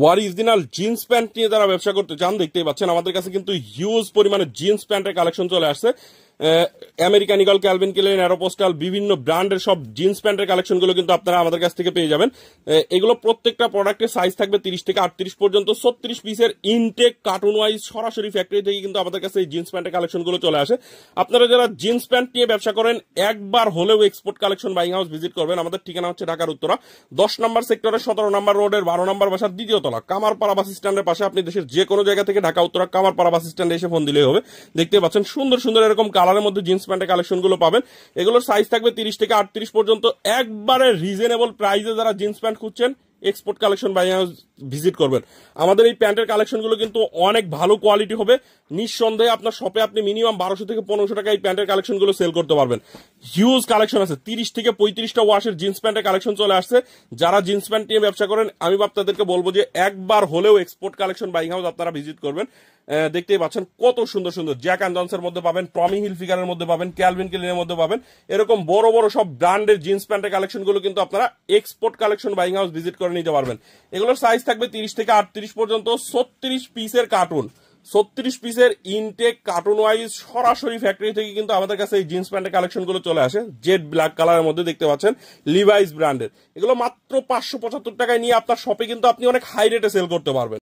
Original jeans pant নিয়ে যারা ব্যবসা করতে চান, দেখতেই পাচ্ছেন আমাদের কাছে কিন্তু হিউজ পরিমাণে জিন্স প্যান্টের কালেকশন চলে আসছে। আমেরিকান ইগল, ক্যালভিন ক্লাইন, অ্যারোপোস্টাল বিভিন্ন ব্র্যান্ডের সব জিন্স প্যান্টের কালেকশনগুলো কিন্তু আপনারা আমাদের কাছ থেকে পেয়ে যাবেন। এগুলো প্রত্যেকটা প্রোডাক্টের সাইজ থাকবে 30 থেকে 38 পর্যন্ত। 36 পিসের ইনটেক কার্টুন ওয়াইজ সরাসরি ফ্যাক্টরি থেকে কিন্তু আমাদের কাছে এই জিন্স প্যান্টের কালেকশনগুলো চলে আসে। আপনারা যারা জিন্স প্যান্ট নিয়ে ব্যবসা করেন, একবার হলেও export collection buying house visit করবেন। আমাদের ঠিকানা হচ্ছে ঢাকার উত্তরা 10 নম্বর সেক্টরের 17 নম্বর রোডের 12 নম্বর বাসার দ্বিতীয় তলা, কামারপাড়া বাস স্ট্যান্ডের পাশে। আপনি দেশের যে কোনো জায়গা থেকে ঢাকা উত্তরা কামারপাড়া বাস স্ট্যান্ডে এসে ফোন দিলেই হবে। দেখতে পাচ্ছেন সুন্দর সুন্দর এরকম কালারের মধ্যে জিন্স প্যান্টের কালেকশন গুলো পাবেন। এগুলোর সাইজ থাকবে 30 থেকে 38 পর্যন্ত। একবারে রিজনেবল প্রাইসে যারা জিন্স প্যান্ট খুঁজছেন, export collection by house visit করবেন। আমাদের এই প্যান্টের কালেকশন গুলো কিন্তু অনেক ভালো কোয়ালিটি হবে। নিঃসন্দেহে আপনার শপে আপনি মিনিমাম 1200 থেকে 1500 টাকা এই প্যান্টের কালেকশন গুলো সেল করতে পারবেন। হিউজ কালেকশন আছে, 30 থেকে 35টা ওয়াশের জিন্স প্যান্টের কালেকশন চলে আসছে। যারা জিন্স প্যান্ট নিয়ে ব্যবসা করেন, আমি আপনাদেরকে বলবো যে একবার হলেও এক্সপোর্ট কালেকশন বাইং হাউস আপনারা ভিজিট করবেন। দেখতেই পাচ্ছেন কত সুন্দর সুন্দর জ্যাক অ্যান্ড জনসের মধ্যে পাবেন, টমি হিলফিগারের মধ্যে পাবেন, ক্যালভিন ক্লাইনের মধ্যে পাবেন। এরকম বড় বড় সব ব্র্যান্ডের জিন্স প্যান্টের কালেকশন গুলো কিন্তু আপনারা export collection buying house visit করে নিতে পারবেন। এগুলোর সাইজ থাকবে 30 থেকে 38 পর্যন্ত। 36 পিসের কার্টুন, 36 পিসের ইনটেক কার্টুন ওয়াইজ সরাসরি ফ্যাক্টরি থেকে কিন্তু আমাদের কাছে এই জিন্স প্যান্টের কালেকশন গুলো চলে আসে। জেড ব্ল্যাক কালারের মধ্যে দেখতে পাচ্ছেন, লিভাইস ব্র্যান্ডের। এগুলো মাত্র 575 টাকায় নিয়ে আপনার শপে কিন্তু আপনি অনেক হাই রেটে সেল করতে পারবেন।